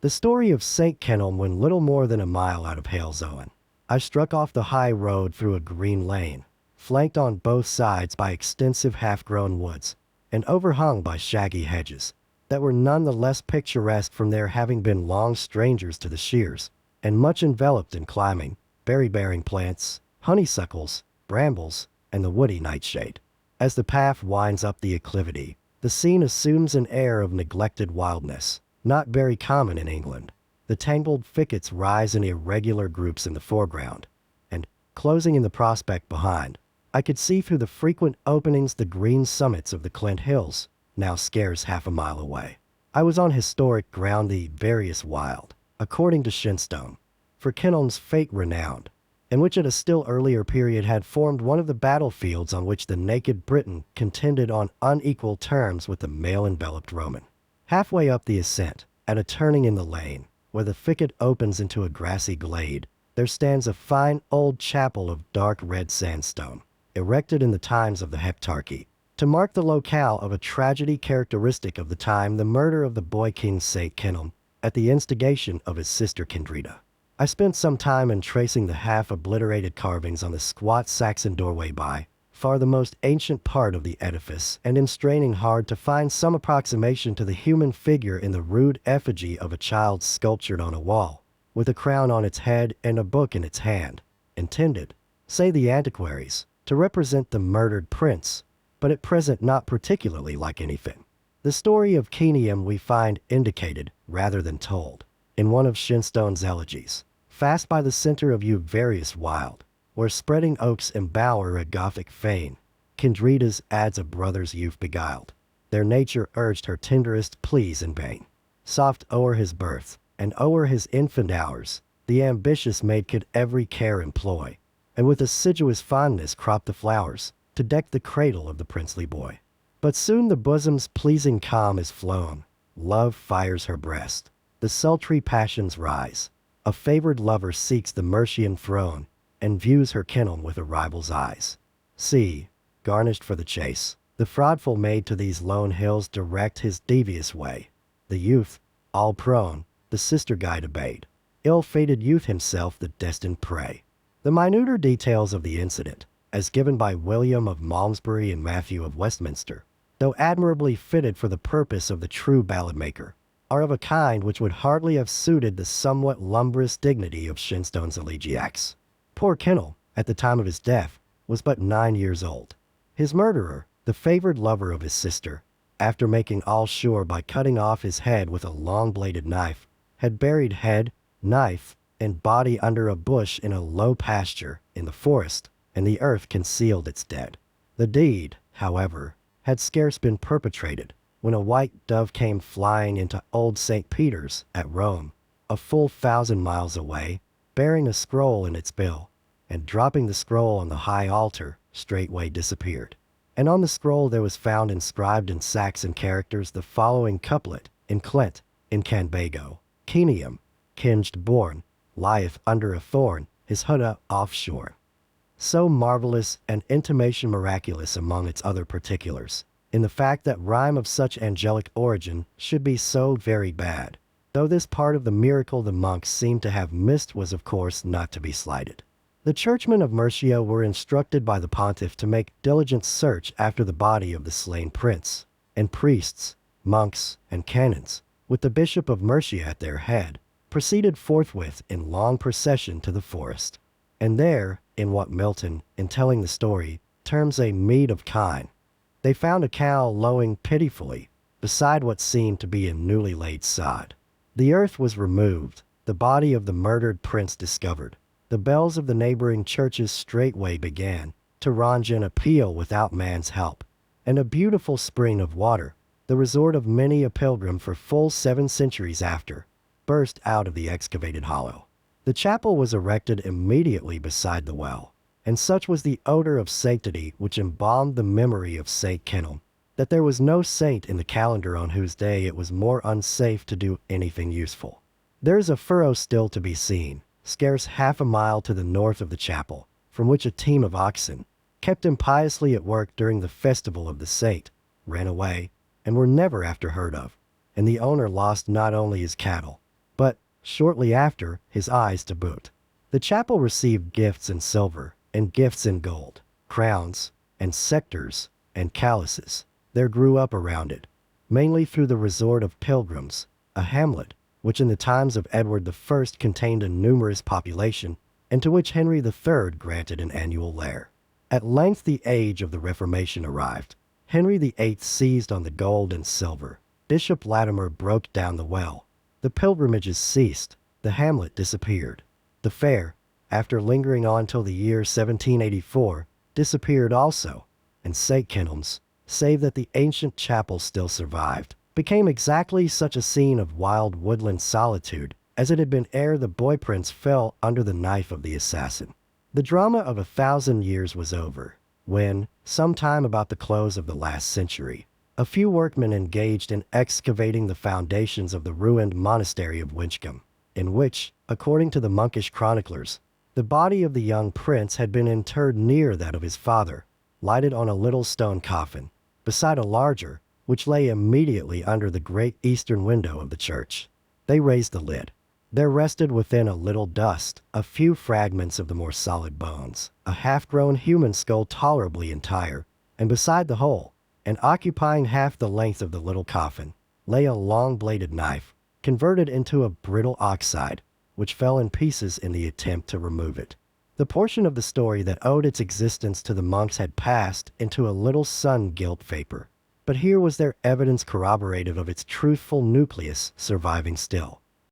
The story of St. Kenelm when little more than a mile out of Halesowen. I struck off the high road through a green lane, flanked on both sides by extensive half-grown woods, and overhung by shaggy hedges that were none the less picturesque from their having been long strangers to the shears, and much enveloped in climbing, berry-bearing plants, honeysuckles, brambles, and the woody nightshade. As the path winds up the acclivity, the scene assumes an air of neglected wildness, not very common in England. The tangled thickets rise in irregular groups in the foreground, and, closing in the prospect behind, I could see through the frequent openings the green summits of the Clint Hills, now scarce half a mile away. I was on historic ground, the various wild, according to Shenstone, for Kenelm's fate renowned, and which at a still earlier period had formed one of the battlefields on which the naked Briton contended on unequal terms with the mail-enveloped Roman. Halfway up the ascent, at a turning in the lane, where the thicket opens into a grassy glade, there stands a fine old chapel of dark red sandstone, erected in the times of the Heptarchy, to mark the locale of a tragedy characteristic of the time, the murder of the boy king St. Kenelm, at the instigation of his sister Kendrida. I spent some time in tracing the half-obliterated carvings on the squat Saxon doorway by far the most ancient part of the edifice, and in straining hard to find some approximation to the human figure in the rude effigy of a child sculptured on a wall, with a crown on its head and a book in its hand, intended, say the antiquaries, to represent the murdered prince, but at present not particularly like anything. The story of Kenium we find indicated, rather than told, in one of Shenstone's elegies, fast by the center of various wild, where spreading oaks embower a Gothic fane. Kendrida's adds a brother's youth beguiled. Their nature urged her tenderest pleas in vain. Soft o'er his birth, and o'er his infant hours, the ambitious maid could every care employ, and with assiduous fondness crop the flowers, to deck the cradle of the princely boy. But soon the bosom's pleasing calm is flown, love fires her breast, the sultry passions rise, a favored lover seeks the Mercian throne, and views her Kenelm with a rival's eyes. See, garnished for the chase, the fraudful maid to these lone hills direct his devious way. The youth, all prone, the sister guide obeyed, ill-fated youth himself the destined prey. The minuter details of the incident, as given by William of Malmesbury and Matthew of Westminster, though admirably fitted for the purpose of the true ballad-maker, are of a kind which would hardly have suited the somewhat lumbrous dignity of Shenstone's elegiacs. Poor Kenelm, at the time of his death, was but 9 years old. His murderer, the favored lover of his sister, after making all sure by cutting off his head with a long-bladed knife, had buried head, knife, and body under a bush in a low pasture in the forest, and the earth concealed its dead. The deed, however, had scarce been perpetrated, when a white dove came flying into Old St. Peter's at Rome, a full 1,000 miles away, bearing a scroll in its bill, and dropping the scroll on the high altar, straightway disappeared. And on the scroll there was found inscribed in Saxon characters the following couplet, in Clent, in Canbago, Kenium, kinged born, lieth under a thorn, his hutta offshore. So marvelous and intimation miraculous among its other particulars, in the fact that rhyme of such angelic origin should be so very bad, though this part of the miracle the monks seemed to have missed was of course not to be slighted. The churchmen of Mercia were instructed by the pontiff to make diligent search after the body of the slain prince, and priests, monks, and canons, with the bishop of Mercia at their head, proceeded forthwith in long procession to the forest. And there, in what Milton, in telling the story, terms a mead of kine, they found a cow lowing pitifully beside what seemed to be a newly laid sod. The earth was removed, the body of the murdered prince discovered. The bells of the neighboring churches straightway began to ronge and appeal without man's help, and a beautiful spring of water, the resort of many a pilgrim for full 7 centuries after, burst out of the excavated hollow. The chapel was erected immediately beside the well, and such was the odor of sanctity which embalmed the memory of St. Kenelm, that there was no saint in the calendar on whose day it was more unsafe to do anything useful. There is a furrow still to be seen, scarce half a mile to the north of the chapel, from which a team of oxen, kept impiously at work during the festival of the saint, ran away, and were never after heard of, and the owner lost not only his cattle, but shortly after, his eyes to boot. The chapel received gifts in silver and gifts in gold, crowns and scepters and calices. There grew up around it, mainly through the resort of pilgrims, a hamlet which in the times of Edward I contained a numerous population and to which Henry III granted an annual lair. At length the age of the Reformation arrived. Henry VIII seized on the gold and silver. Bishop Latimer broke down the well. The pilgrimages ceased. The hamlet disappeared. The fair, after lingering on till the year 1784, disappeared also, and St. Kenelm's, save that the ancient chapel still survived, became exactly such a scene of wild woodland solitude as it had been ere the boy prince fell under the knife of the assassin. The drama of 1,000 years was over, when, sometime about the close of the last century, a few workmen engaged in excavating the foundations of the ruined monastery of Winchcombe, in which, according to the monkish chroniclers, the body of the young prince had been interred near that of his father, lighted on a little stone coffin, beside a larger, which lay immediately under the great eastern window of the church. They raised the lid. There rested within a little dust a few fragments of the more solid bones, a half-grown human skull tolerably entire, and beside the whole, and occupying half the length of the little coffin, lay a long-bladed knife, converted into a brittle oxide, which fell in pieces in the attempt to remove it. The portion of the story that owed its existence to the monks had passed into a little sun-gilt vapor, but here was there evidence corroborative of its truthful nucleus surviving still.